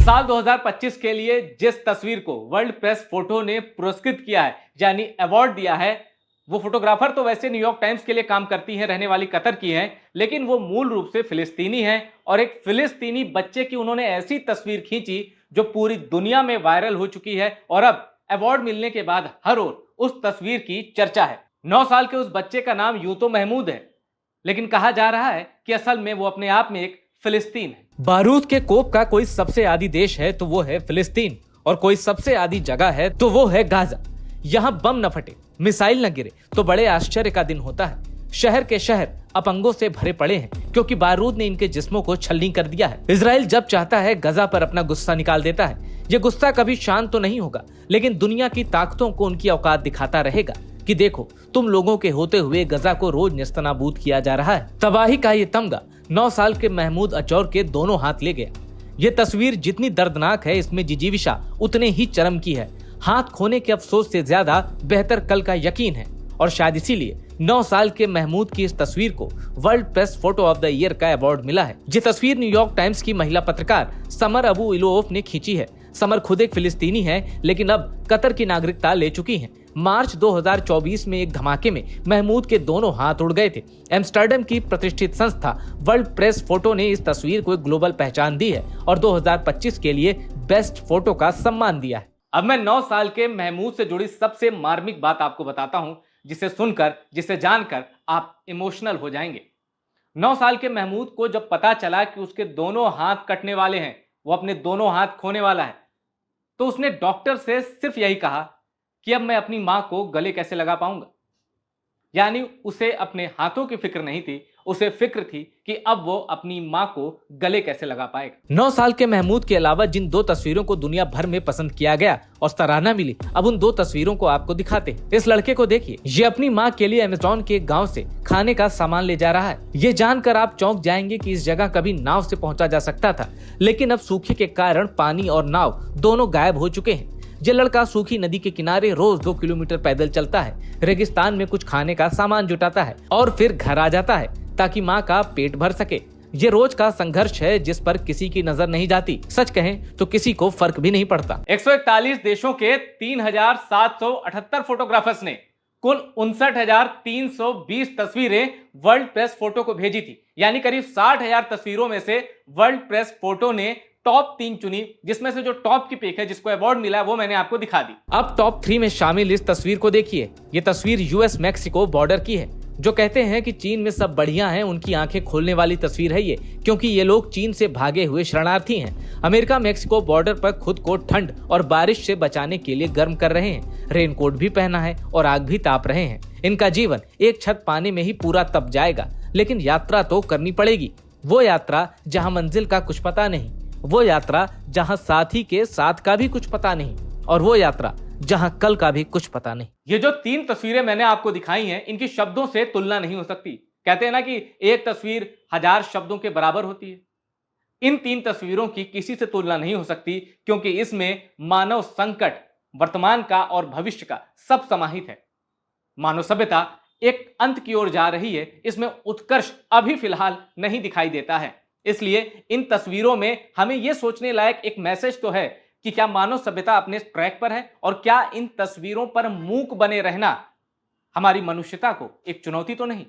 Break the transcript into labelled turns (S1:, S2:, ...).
S1: साल 2025 के लिए जिस तस्वीर को वर्ल्ड प्रेस फोटो ने पुरस्कृत किया है, यानी अवार्ड दिया है, वो फोटोग्राफर तो वैसे न्यूयॉर्क टाइम्स के लिए काम करती हैं, रहने वाली कतर की हैं, लेकिन वो मूल रूप से फिलिस्तीनी हैं और एक फिलिस्तीनी बच्चे की उन्होंने ऐसी तस्वीर खींची जो पूरी दुनिया में वायरल हो चुकी है और अब अवार्ड मिलने के बाद हर ओर उस तस्वीर की चर्चा है। 9 साल के उस बच्चे का नाम यूं तो महमूद है, लेकिन कहा जा रहा है कि असल में वो अपने आप में एक फिलिस्तीन है। बारूद के कोप का कोई सबसे आदी देश है तो वो है फिलिस्तीन, और कोई सबसे आदी जगह है तो वो है गाजा। यहाँ बम न फटे, मिसाइल न गिरे तो बड़े आश्चर्य का दिन होता है। शहर के शहर अपंगों से भरे पड़े हैं क्योंकि बारूद ने इनके जिस्मों को छलनी कर दिया है। इजराइल जब चाहता है गजा पर अपना गुस्सा निकाल देता है। ये गुस्सा कभी शांत तो नहीं होगा, लेकिन दुनिया की ताकतों को उनकी औकात दिखाता रहेगा कि देखो, तुम लोगों के होते हुए गजा को रोज नेस्तनाबूद किया जा रहा है। तबाही का ये तमगा 9 साल के महमूद अचौर के दोनों हाथ ले गया। ये तस्वीर जितनी दर्दनाक है, इसमें जिजीविशा उतने ही चरम की है। हाथ खोने के अफसोस से ज्यादा बेहतर कल का यकीन है, और शायद इसीलिए 9 साल के महमूद की इस तस्वीर को world press photo of the year का अवार्ड मिला है। ये तस्वीर न्यूयॉर्क टाइम्स की महिला पत्रकार समर अबू इलोफ ने खींची है। समर खुद एक फिलिस्तीनी है, लेकिन अब कतर की नागरिकता ले चुकी हैं। मार्च 2024 में एक धमाके में महमूद के दोनों हाथ उड़ गए थे। एम्स्टर्डम की प्रतिष्ठित संस्था वर्ल्ड प्रेस फोटो ने इस तस्वीर को एक ग्लोबल पहचान दी है और 2025 के लिए बेस्ट फोटो का सम्मान दिया है। अब मैं 9 साल के महमूद से जुड़ी सबसे मार्मिक बात आपको बताता हूं, जिसे सुनकर, जिसे जानकर आप इमोशनल हो जाएंगे। 9 साल के महमूद को जब पता चला कि उसके दोनों हाथ कटने वाले हैं, वो अपने दोनों हाथ खोने वाला है, तो उसने डॉक्टर से सिर्फ यही कहा कि अब मैं अपनी मां को गले कैसे लगा पाऊंगा। यानी उसे अपने हाथों की फिक्र नहीं थी, उसे फिक्र थी कि अब वो अपनी मां को गले कैसे लगा पाएगा। 9 साल के महमूद के अलावा जिन 2 तस्वीरों को दुनिया भर में पसंद किया गया और सराहना मिली, अब उन 2 तस्वीरों को आपको दिखाते हैं। इस लड़के को देखिए, ये अपनी मां के लिए अमेज़न के गांव से खाने का सामान ले जा रहा है। ये जानकर आप चौंक जाएंगे कि इस जगह कभी नाव से पहुंचा जा सकता था, लेकिन अब सूखे के कारण पानी और नाव दोनों गायब हो चुके हैं। ये लड़का सूखी नदी के किनारे रोज 2 किलोमीटर पैदल चलता है, रेगिस्तान में कुछ खाने का सामान जुटाता है और फिर घर आ जाता है ताकि माँ का पेट भर सके। ये रोज का संघर्ष है जिस पर किसी की नजर नहीं जाती। सच कहें तो किसी को फर्क भी नहीं पड़ता। 141 देशों के 3778 फोटोग्राफर्स ने कुल 59,320 तस्वीरें वर्ल्ड प्रेस फोटो को भेजी थी। यानी करीब 60,000 तस्वीरों में से वर्ल्ड प्रेस फोटो ने टॉप 3 चुनी, जिसमें से जो टॉप की पिक है, जिसको अवार्ड मिला है, वो मैंने आपको दिखा दी। अब टॉप 3 में शामिल इस तस्वीर को देखिए। ये तस्वीर यूएस मैक्सिको बॉर्डर की है। जो कहते हैं कि चीन में सब बढ़िया है, उनकी आंखें खोलने वाली तस्वीर है ये, क्योंकि ये लोग चीन से भागे हुए शरणार्थी हैं। अमेरिका मैक्सिको बॉर्डर पर खुद को ठंड और बारिश से बचाने के लिए गर्म कर रहे हैं। रेनकोट भी पहना है और आग भी ताप रहे हैं। इनका जीवन एक छत पाने में ही पूरा तप जाएगा, लेकिन यात्रा तो करनी पड़ेगी। वो यात्रा जहाँ मंजिल का कुछ पता नहीं, वो यात्रा जहां साथी के साथ का भी कुछ पता नहीं, और वो यात्रा जहां कल का भी कुछ पता नहीं। ये जो 3 तस्वीरें मैंने आपको दिखाई हैं, इनकी शब्दों से तुलना नहीं हो सकती। कहते हैं ना कि एक तस्वीर 1000 शब्दों के बराबर होती है। इन 3 तस्वीरों की किसी से तुलना नहीं हो सकती, क्योंकि इसमें मानव संकट, वर्तमान का और भविष्य का सब समाहित है। मानव सभ्यता एक अंत की ओर जा रही है, इसमें उत्कर्ष अभी फिलहाल नहीं दिखाई देता है। इसलिए इन तस्वीरों में हमें यह सोचने लायक एक मैसेज तो है कि क्या मानव सभ्यता अपने ट्रैक पर है, और क्या इन तस्वीरों पर मूक बने रहना हमारी मनुष्यता को एक चुनौती तो नहीं।